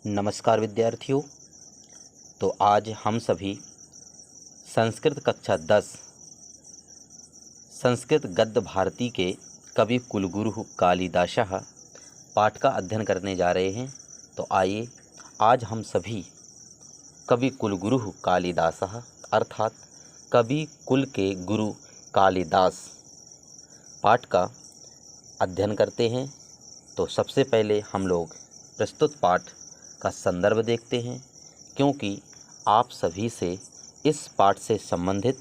नमस्कार विद्यार्थियों। तो आज हम सभी संस्कृत कक्षा 10 संस्कृत गद्य भारती के कवि कुलगुरु कालिदासः पाठ का अध्ययन करने जा रहे हैं। तो आइए आज हम सभी कवि कुलगुरु कालिदासः अर्थात कवि कुल के गुरु कालिदास पाठ का अध्ययन करते हैं। तो सबसे पहले हम लोग प्रस्तुत पाठ का संदर्भ देखते हैं, क्योंकि आप सभी से इस पाठ से संबंधित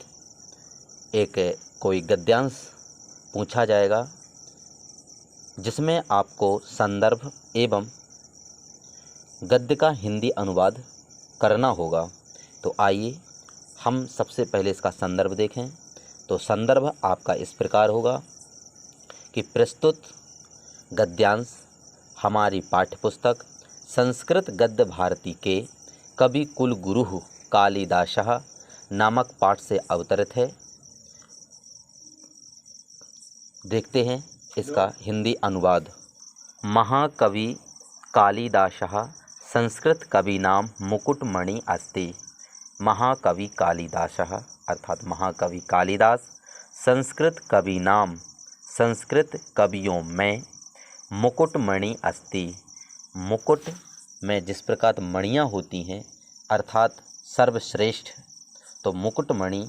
एक कोई गद्यांश पूछा जाएगा, जिसमें आपको संदर्भ एवं गद्य का हिंदी अनुवाद करना होगा। तो आइए हम सबसे पहले इसका संदर्भ देखें। तो संदर्भ आपका इस प्रकार होगा कि प्रस्तुत गद्यांश हमारी पाठ्यपुस्तक संस्कृत गद्य भारती के कवि कुलगुरु कालिदासः नामक पाठ से अवतरित है। देखते हैं इसका हिंदी अनुवाद। महाकवि कालिदासः संस्कृत कवीनां मुकुटमणि अस्ति। महाकवि कालिदासः अर्थात महाकवि कालिदास संस्कृत कवीनां संस्कृत कवियों में मुकुटमणि अस्ति। मुकुट में जिस प्रकार मणियाँ होती हैं अर्थात सर्वश्रेष्ठ, तो मुकुटमणि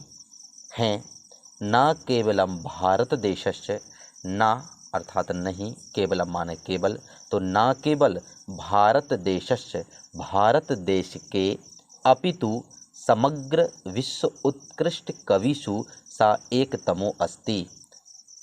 हैं न केवलम भारत देशस्य, न अर्थात नहीं, केवलम माने केवल, तो न केवल भारत देशस्य भारत देश के, अपितु समग्र विश्व उत्कृष्ट कविषु सा एकतमो अस्ति।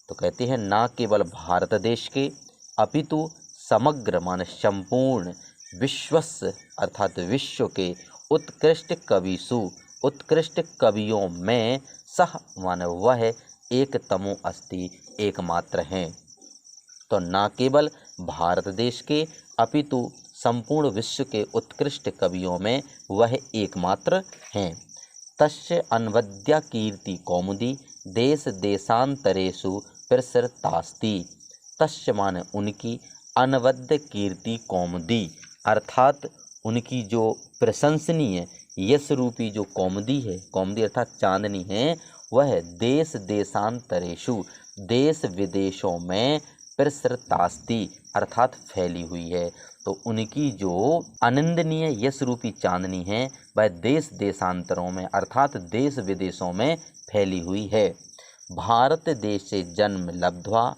तो कहते हैं न केवल भारत देश के, अपितु समग्र माने संपूर्ण, विश्वस्य अर्थात विश्व के, उत्कृष्ट कविषु उत्कृष्ट कवियों में, सह माने वह, एकतमो अस्ति एकमात्र हैं। तो न केवल भारत देश के, अपितु संपूर्ण विश्व के उत्कृष्ट कवियों में वह एकमात्र हैं। तस्य अनवद्या कीर्ति कौमुदी देश देशांतरेषु प्रसृतास्ति। तस्य माने उनकी, अनवद्य कीर्ति कौमुदी अर्थात उनकी जो प्रशंसनीय यश रूपी जो कौमुदी है, कौमुदी अर्थात चांदनी है, वह देश देशांतरेषु देश विदेशों में प्रसृतास्ति अर्थात फैली हुई है। तो उनकी जो अनंदनीय यश रूपी चांदनी है वह देश देशांतरों में अर्थात देश विदेशों में फैली हुई है। भारत देशे जन्म लब्ध्वा,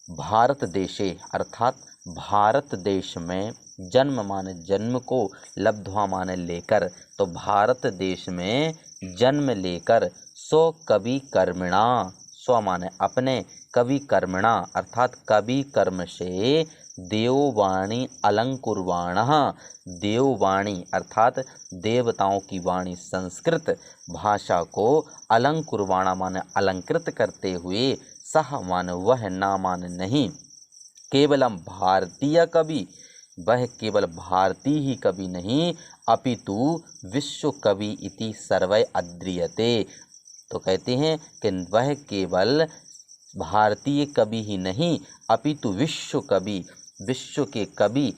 भारत देशे अर्थात भारत देश में, जन्म माने जन्म को, लब्ध्वा माने लेकर, तो भारत देश में जन्म लेकर, स्व कवि कर्मणा, स्व माने अपने, कवि कर्मणा अर्थात कवि कर्म से, देववाणी अलंकुर्वाणः, देववाणी अर्थात देवताओं की वाणी संस्कृत भाषा को, अलंकुर्वाणा माने अलंकृत करते हुए, सह मान वह, ना मान नहीं, केवलम भारतीय कवि वह केवल भारतीय ही कवि नहीं, अपितु विश्व कवि इति सर्वै अद्रियते। तो कहते हैं कि वह केवल भारतीय कवि ही नहीं, अपितु विश्व कवि, विश्व के कवि,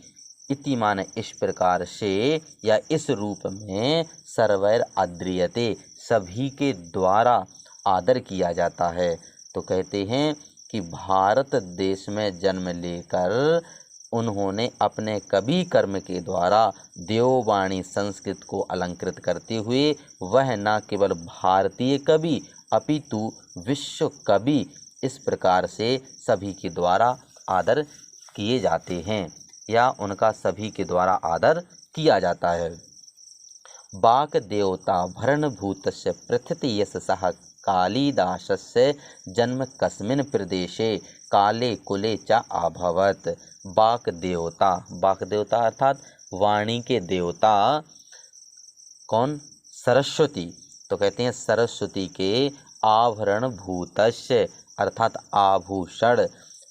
इति माने इस प्रकार से या इस रूप में, सर्वैर आद्रियते सभी के द्वारा आदर किया जाता है। तो कहते हैं कि भारत देश में जन्म लेकर उन्होंने अपने कवि कर्म के द्वारा देववाणी संस्कृत को अलंकृत करते हुए, वह न केवल भारतीय कवि अपितु विश्व कवि, इस प्रकार से सभी के द्वारा आदर किए जाते हैं या उनका सभी के द्वारा आदर किया जाता है। वाक् देवता भरणभूतस्य प्रथित यशसः कालिदासस्य जन्म कस्मिन् प्रदेशे काले कुले च अभवत्। वाक् देवता, वाक् देवता अर्थात वाणी के देवता कौन? सरस्वती। तो कहते हैं सरस्वती के आभरण भूतस्य अर्थात आभूषण,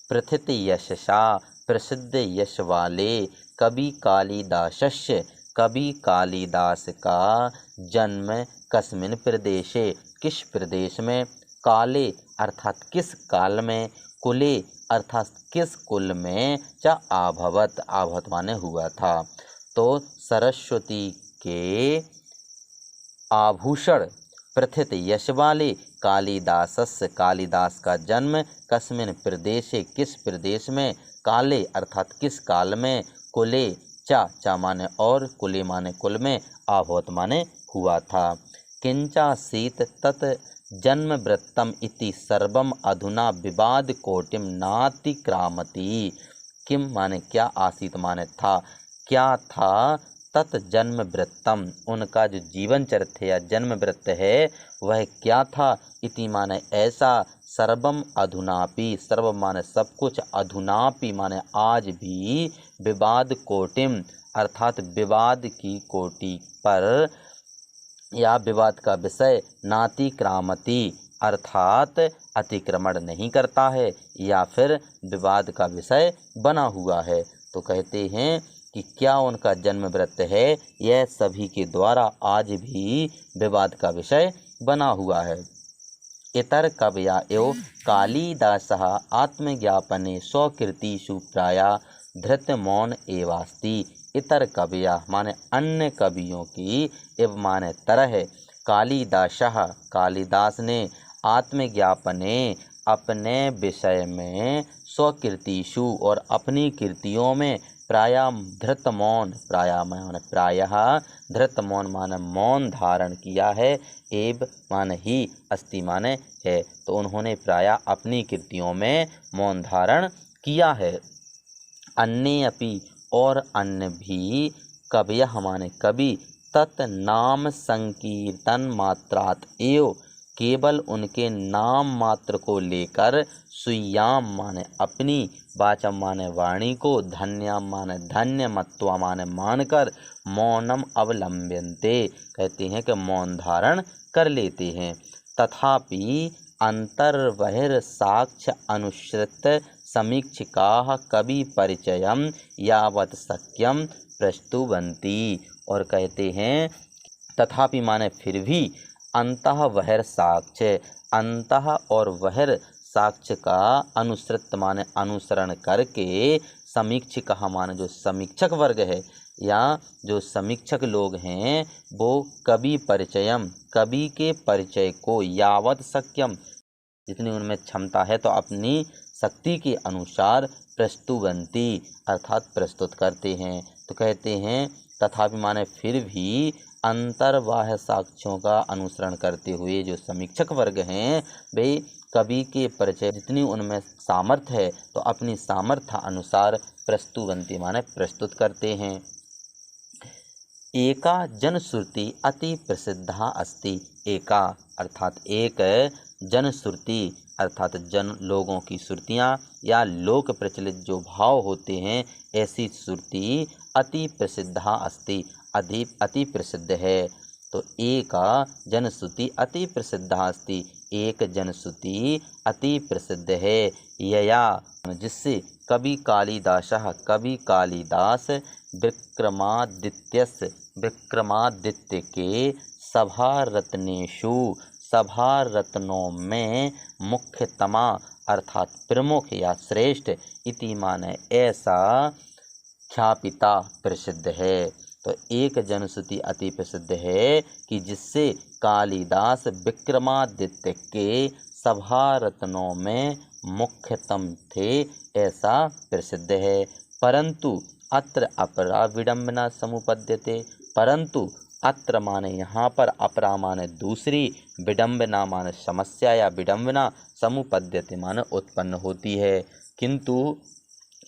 प्रथित यशसा प्रसिद्ध यश वाले, कवि कालिदासस्य कवि कालिदास का जन्म कस्मिन् प्रदेशे किस प्रदेश में, काले अर्थात किस काल में, कुले अर्थात किस कुल में, च आभवत, आभवत माने हुआ था। तो सरस्वती के आभूषण प्रथित यश वाले कालिदासस्य, कालिदास का जन्म कस्मिन् प्रदेशे, किस प्रदेश में, काले अर्थात किस काल में, कुले चा माने और, कुले माने कुल में, अभवत् माने हुआ था। किंचासीत तत् जन्म वृत्तम इति सर्वम अधुना विवाद कोटिम नातिक्रामति। किम माने क्या, आसीत माने था, क्या था, तत् जन्म वृत्तम उनका जो जीवन चरित्र या जन्म वृत्त है वह क्या था, इति माने ऐसा, सर्वम अधुनापि, सर्व माने सब कुछ, अधुनापि माने आज भी, विवाद कोटिम अर्थात विवाद की कोटि पर या विवाद का विषय, नातिक्रामति अर्थात अतिक्रमण नहीं करता है या फिर विवाद का विषय बना हुआ है। तो कहते हैं कि क्या उनका जन्म वृत्त है यह सभी के द्वारा आज भी विवाद का विषय बना हुआ है। इतर कवया एव कालिदासः आत्मज्ञापने स्वकीर्तिषु प्रायः धृतमौन एवास्ति। इतर कवया माने अन्य कवियों की, एव माने तरह, कालिदासः कालिदास ने, आत्मज्ञापने अपने विषय में, स्वकीर्तिषु और अपनी कृतियों में, प्रायः धृतमौन, प्रायः धृतमौन माने मौन धारण किया है, एव माने ही, अस्ति माने है, तो उन्होंने प्रायः अपनी कृतियों में मौन धारण किया है। अन्य अपि और अन्य भी, कवयः माने कवि, तत् नाम संकीर्तन मात्रात एव केवल उनके नाम मात्र को लेकर, सुयाम माने अपनी, वाचम माने वाणी को, धन्याम माने धन्य, मत्वा माने मानकर, मौनम अवलंब्यन्ते कहते हैं कि मौन धारण कर लेते हैं। तथापि अंतर्बहिर् साक्ष्य अनुसृत समीक्षिकाः कवि परिचयम यावत् शक्यम प्रस्तुवन्ति। और कहते हैं तथापि माने फिर भी, अंतः बहिर् साक्ष्य, अंतः और बहिर् साक्ष्य का अनुसृत माने अनुसरण करके, समीक्षक माने जो समीक्षक वर्ग है या जो समीक्षक लोग हैं वो कवि परिचयम कवि के परिचय को, यावत शक्यम जितनी उनमें क्षमता है तो अपनी शक्ति के अनुसार, प्रस्तुवंती अर्थात प्रस्तुत करते हैं। तो कहते हैं तथापि माने फिर भी, अंतर्बाह्य साक्ष्यों का अनुसरण करते हुए जो समीक्षक वर्ग हैं वे कवि के परिचय जितनी उनमें सामर्थ्य है तो अपनी सामर्थ्य अनुसार प्रस्तुवंती माने प्रस्तुत करते हैं। एका जनश्रुति अति प्रसिद्धा अस्ति। एका अर्थात एक, जनश्रुति अर्थात जन लोगों की श्रुतियाँ या लोक प्रचलित जो भाव होते हैं ऐसी श्रुति, अति प्रसिद्धा अस्ति अति प्रसिद्ध है। तो एका जनश्रुति अति प्रसिद्धा अस्ति, एक जनश्रुति अति प्रसिद्ध है, यया जिससे कवि कालिदासः कवि कालिदास विक्रमादित्य के सभारत्नेषु सभा रत्नों में मुख्यतमा अर्थात प्रमुख या श्रेष्ठ, इति माने ऐसा ख्यापिता प्रसिद्ध है। तो एक जनश्रुति अति प्रसिद्ध है कि जिससे कालिदास विक्रमादित्य के सभा रत्नों में मुख्यतम थे ऐसा प्रसिद्ध है। परंतु अत्र अपरा विडंबना समुपद्यते, परंतु अत्र माने यहाँ पर, अपरा माने दूसरी, विडंबना माने समस्या या विडंबना, समुपद्यते माने उत्पन्न होती है। किंतु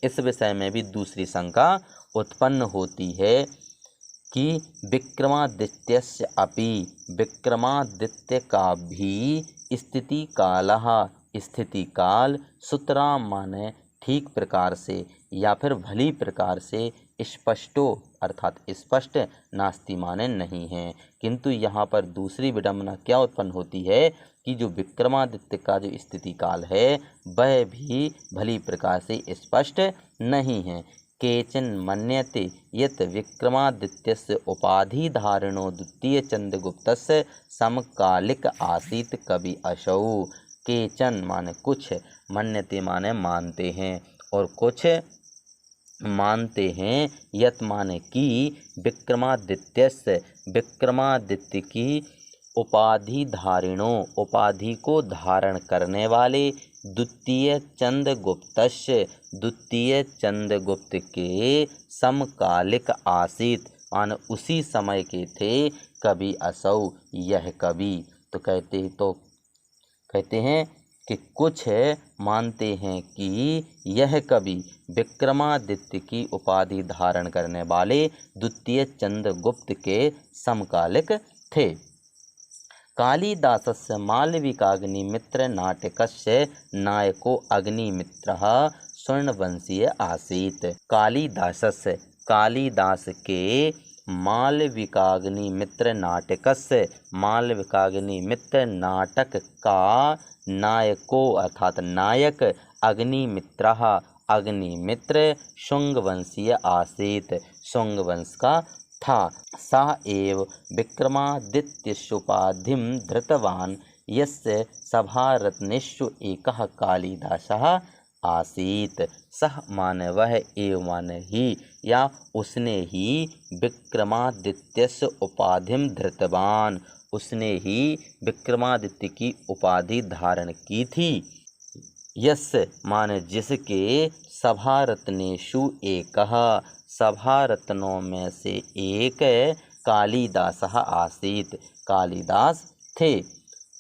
इस विषय में भी दूसरी शंका उत्पन्न होती है कि विक्रमादित्यस्य अपि, विक्रमादित्य का भी स्थिति काल सुतरां माने ठीक प्रकार से या फिर भली प्रकार से, स्पष्टो अर्थात स्पष्ट, नास्ति माने नहीं है। किंतु यहाँ पर दूसरी विडंबना क्या उत्पन्न होती है कि जो विक्रमादित्य का जो स्थिति काल है वह भी भली प्रकार से स्पष्ट नहीं है। केचन मन्यते यत् विक्रमादित्यस्य उपाधि धारणो द्वितीय चंद्रगुप्तस्य समकालिक आसीत कवि असौ। केचन माने कुछ, मन्यते माने मानते हैं, और कुछ मानते हैं। यत माने कि विक्रमादित्य की उपाधि धारिणों उपाधि को धारण करने वाले द्वितीय चंद्रगुप्त के समकालिक आसीत, मान उसी समय के थे। कवि असौ, यह कवि। तो कहते हैं कि कुछ मानते हैं कि यह कवि विक्रमादित्य की उपाधि धारण करने वाले द्वितीय चंद्रगुप्त के समकालिक थे। कालिदासस्य मालविकाग्निमित्र नाटकस्य नायको अग्निमित्रः स्वर्णवंशीय आसीत्। कालिदास के मालविकाग्निमित्र नाटक का नायको अर्थात नायक अग्निमित्र शुंगवंशीय आसीत्, शुंगवंश का था। सा एव विक्रमादित्यस्योपाधिं धृतवान्, यस्य सभारत्नेषु एकः कालिदासः आसीत्। सह माने वह, एव माने ही, या उसने ही विक्रमादित्यस्य उपाधिं धृतवान, उसने ही विक्रमादित्य की उपाधि धारण की थी। यस्य माने जिसके, सभारत्नेषु एकः सभारत्नों में से एक, कालिदासः आसीत् कालिदास थे।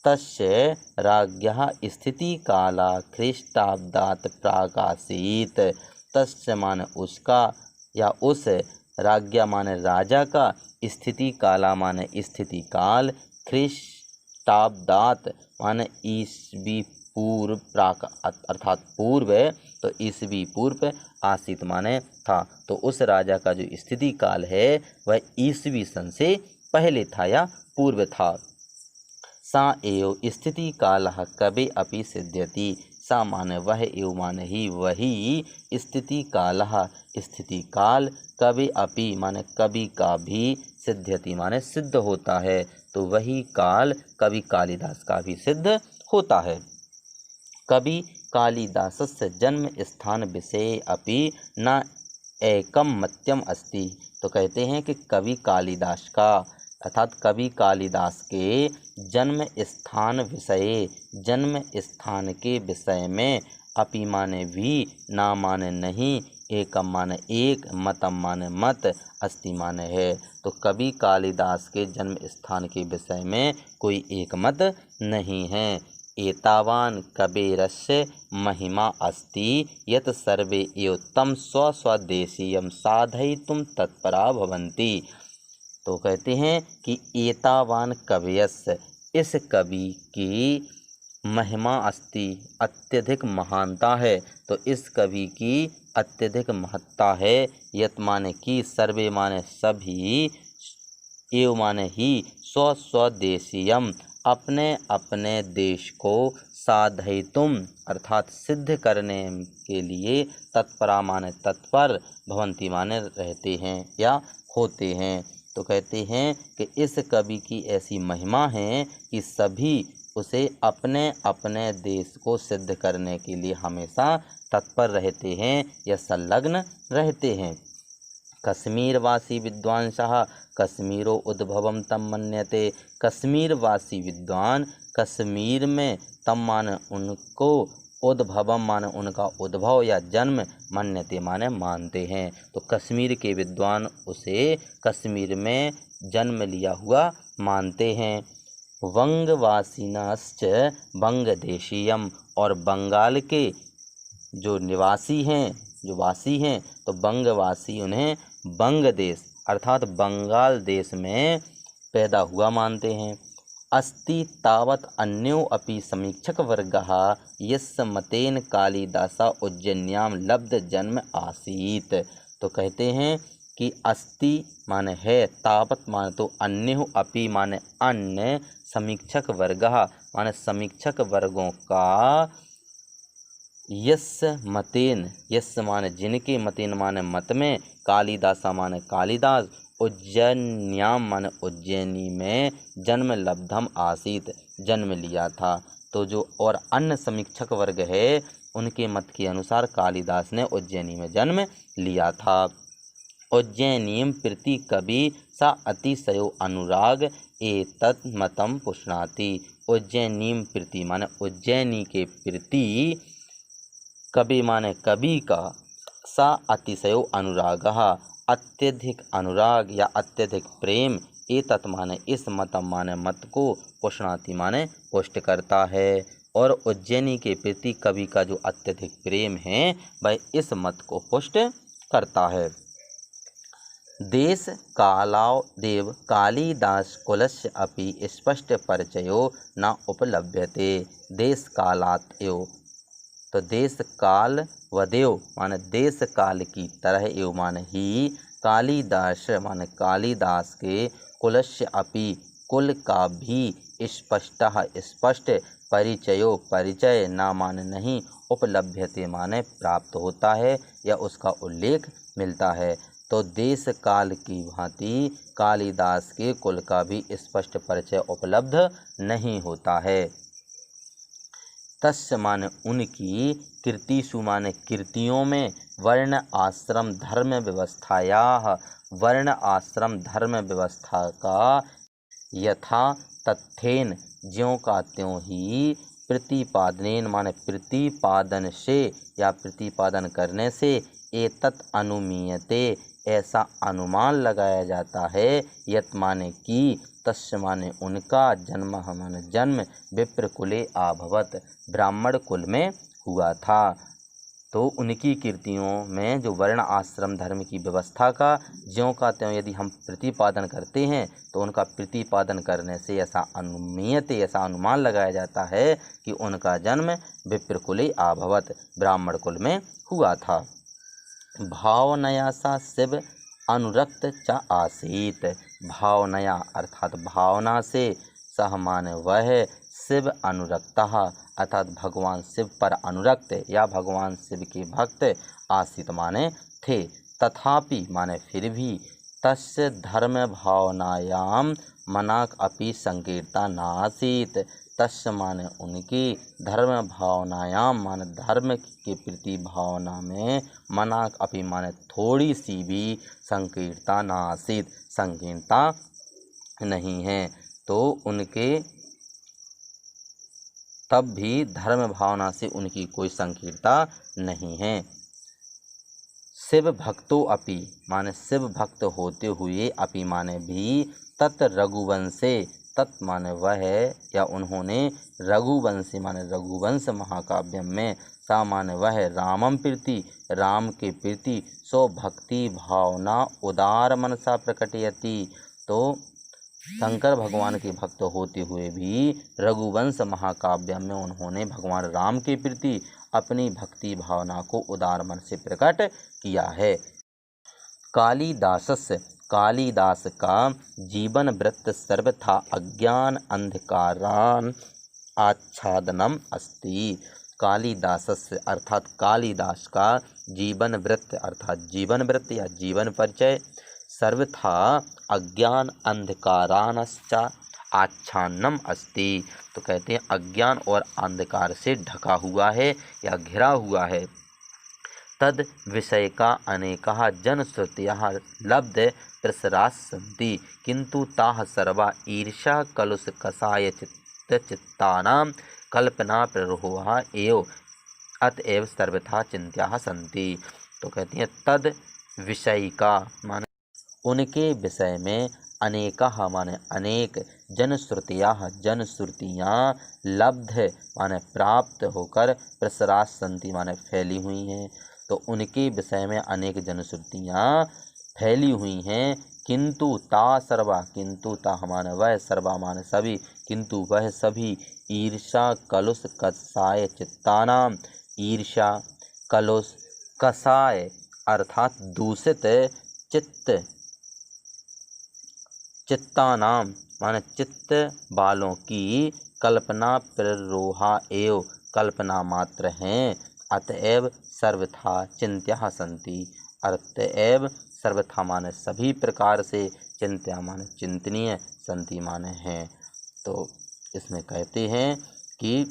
तस्य राज्ञः स्थितिकाला ख्रीष्टाब्दात् प्रागासीत्। तस्य माने उसका, या उस राज्ञा माने राजा का, स्थिति काला माने स्थिति काल, ख्रीष्टाब्दात माने ईसवी पूर्व, प्राक अर्थात पूर्व, तो ईसवी पूर्व, आसित माने था। तो उस राजा का जो स्थिति काल है वह ईसवी सन से पहले था या पूर्व था। सा एव स्थिति कालः कवि अपि सिद्ध्यति। सा माने वह, एव माने ही, वही स्थिति कालः स्थिति काल, कवि अपि माने कवि का भी, सिद्ध्यति माने सिद्ध होता है। तो वही काल कवि कालिदास का भी सिद्ध होता है। कवि कालिदासस्य जन्म स्थान विषये अपि न एकम मत्यम अस्ति। तो कहते हैं कि कवि कालिदास का अर्थात कवि कालिदास के जन्म स्थान के विषय में अपि माने भी, ना माने नहीं, एकम माने एक, मतम माने मत, अस्ति माने है। तो कवि कालिदास के जन्म स्थान के विषय में कोई एक मत नहीं है। एतावान कबीरस्य महिमा अस्ति यत् सर्वे एव तं स्वस्वदेशीयं साधयितुं तत्परा भवन्ति। तो कहते हैं कि एतावान कवियस्य, इस कवि की महिमा अस्ति, अत्यधिक महानता है। तो इस कवि की अत्यधिक महत्ता है। यत माने कि, सर्वे माने सभी, एव माने ही, स्वस्वदेशीयम अपने अपने देश को, साधयितुम अर्थात सिद्ध करने के लिए, तत्परा माने तत्पर, भवंती माने रहते हैं या होते हैं। तो कहते हैं कि इस कवि की ऐसी महिमा है कि सभी उसे अपने अपने देश को सिद्ध करने के लिए हमेशा तत्पर रहते हैं या संलग्न रहते हैं। कश्मीरवासी विद्वांसः कश्मीरो उद्भवम तम मन्यते। कश्मीरवासी विद्वान कश्मीर में, तम माने उनको, उद्भवम माने उनका उद्भव या जन्म, मन्यते माने मानते हैं। तो कश्मीर के विद्वान उसे कश्मीर में जन्म लिया हुआ मानते हैं। वंगवासिनश्च वंगदेशीयम, और बंगाल के जो निवासी हैं, जो वासी हैं, तो बंगवासी उन्हें बंग देश अर्थात बंगाल देश में पैदा हुआ मानते हैं। अस्ति तावत अन्यो अपि समीक्षक वर्गः यस्य मतेन कालिदासा उज्जैन्यां लब्ध जन्म आसीत। तो कहते हैं कि अस्ति माने है, तावत माने तो, अन्यो अपि माने अन्य, समीक्षक वर्गः माने समीक्षक वर्गों का, यस्य मतेन, यस्य माने जिनके, मतेन माने मत में, कालिदासा माने कालिदास, उज्जैन्याम माने उज्जैनी में, जन्म लब्धम आसीत जन्म लिया था। तो जो और अन्य समीक्षक वर्ग है उनके मत के अनुसार कालिदास ने उज्जैनी में जन्म लिया था। उज्जैनीं प्रति कवि सा अतिशयो अनुराग एतत् मतम पुष्णाति। उज्जैनीं प्रति माने उज्जैनी के प्रति कवि माने कवि का सा अतिशयो अनुराग अत्यधिक अनुराग या अत्यधिक प्रेम एतत् माने इस मतम माने मत को पुष्णाति माने पुष्ट करता है। और उज्जैनी के प्रति कवि का जो अत्यधिक प्रेम है वह इस मत को पुष्ट करता है। देश कालादेव कालिदास कुलस्य अपि स्पष्ट परिचयो न उपलभ्यते। देश कालात एव तो देश काल वदेव माने देश काल की तरह एव माने ही कालिदास माने कालिदास के कुलस्य अपि कुल का भी स्पष्ट परिचयो परिचय न माने नहीं उपलभ्यते माने प्राप्त होता है या उसका उल्लेख मिलता है। तो देश काल की भांति कालिदास के कुल का भी स्पष्ट परिचय उपलब्ध नहीं होता है। तस्य माने उनकी कीर्तिषु माने कीर्तियों में वर्ण आश्रम धर्म व्यवस्थायाः वर्ण आश्रम धर्म व्यवस्था का यथा तथ्येन ज्यों का त्यों ही प्रतिपादनेन माने प्रतिपादन से या प्रतिपादन करने से एतत् अनुमीयते ऐसा अनुमान लगाया जाता है। यत माने कि तस्य माने उनका जन्म माने जन्म विप्र कुले आभवत ब्राह्मण कुल में हुआ था। तो उनकी कीर्तियों में जो वर्ण आश्रम धर्म की व्यवस्था का ज्यों का त्यों यदि हम प्रतिपादन करते हैं तो उनका प्रतिपादन करने से ऐसा अनुमीयत ऐसा अनुमान लगाया जाता है कि उनका जन्म विप्र कुले आभवत ब्राह्मण कुल में हुआ था। भावनया सा शिव अनुरक्त च आसीत। भावनया अर्थात भावना से सह माने वह शिव अनुरक्तः अर्थात भगवान शिव पर अनुरक्त या भगवान शिव के भक्त आसीत माने थे। तथापि माने फिर भी तस्य धर्म भावनायां मनाक अपि संकीर्ता नासीत। तस्य माने उनकी धर्म भावनायां माने धर्म के प्रति भावना में मनाक अपि माने थोड़ी सी भी संकीर्ता नासीत संकीर्णता नहीं है। तो उनके तब भी धर्म भावना से उनकी कोई संकीर्णता नहीं है। शिव भक्तो अपि माने शिव भक्त होते हुए अपि माने भी तत् रघुवंशे तत् माने वह या उन्होंने रघुवंशी माने रघुवंश महाकाव्य में सा माने वह रामम प्रति राम के प्रति सो भक्ति भावना उदार मनसा प्रकटयति। तो शंकर भगवान के भक्त होते हुए भी रघुवंश महाकाव्य में उन्होंने भगवान राम के प्रति अपनी भक्ति भावना को उदार मन से प्रकट किया है। कालिदास का जीवन वृत्त सर्वथा अज्ञान अंधकारान आच्छादनम अस्ति। कालिदासस्य अर्थात कालिदास का जीवन वृत्त अर्थात जीवन वृत्त या जीवन परिचय सर्वथा अज्ञान अंधकारानश्च आच्छादनम अस्ति। तो कहते हैं अज्ञान और अंधकार से ढका हुआ है या घिरा हुआ है। तद विषय का अनेका जनश्रुतियाः लब्ध प्रसरास्सन्ति किंतु ताः सर्वा ईर्ष्या कलुष कषाय चित्तानां कल्पना प्ररोहा एव अतएव सर्वथा चिंत्याः सन्ति। तो कहती हैं तद विषय का माने उनके विषय में अनेका माने अनेक जनश्रुतियाँ लब्ध माने प्राप्त होकर प्रसरास्सन्ति माने फैली हुई हैं। तो उनके विषय में अनेक जनश्रुतियाँ फैली हुई हैं। किंतु ता सर्वा किंतु ता माने वह सर्वा माने सभी किंतु वह सभी ईर्षा कलुष कषाय चित्तानाम ईर्षा कलुष कषाय अर्थात दूषित चित्तानाम माने चित्त वालों की कल्पना प्ररोहा एव कल्पना मात्र हैं। अतएव सर्वथा चिंत्या सन्ति अतएव सर्वथा माने सभी प्रकार से चिंत्या माने चिंतनीय सन्ति माने हैं। तो इसमें कहते हैं कि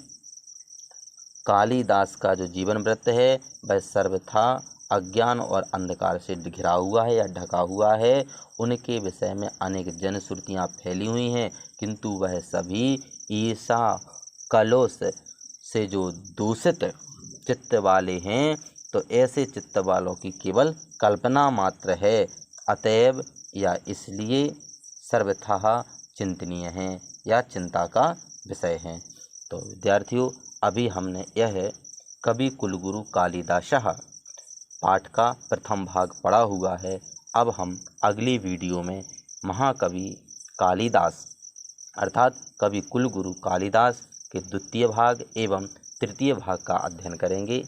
कालिदास का जो जीवन वृत्त है वह सर्वथा अज्ञान और अंधकार से घिरा हुआ है या ढका हुआ है। उनके विषय में अनेक जनश्रुतियाँ फैली हुई हैं, किंतु वह सभी ईर्षा कलोष से जो दूषित चित्त वाले हैं, तो ऐसे चित्त वालों की केवल कल्पना मात्र है, अतएव या इसलिए सर्वथा चिंतनीय हैं या चिंता का विषय हैं। तो विद्यार्थियों, अभी हमने यह कवि कुलगुरु कालिदासः पाठ का प्रथम भाग पढ़ा हुआ है। अब हम अगली वीडियो में महाकवि कालिदास अर्थात कवि कुलगुरु कालिदास के द्वितीय भाग एवं तृतीय भाग का अध्ययन करेंगे।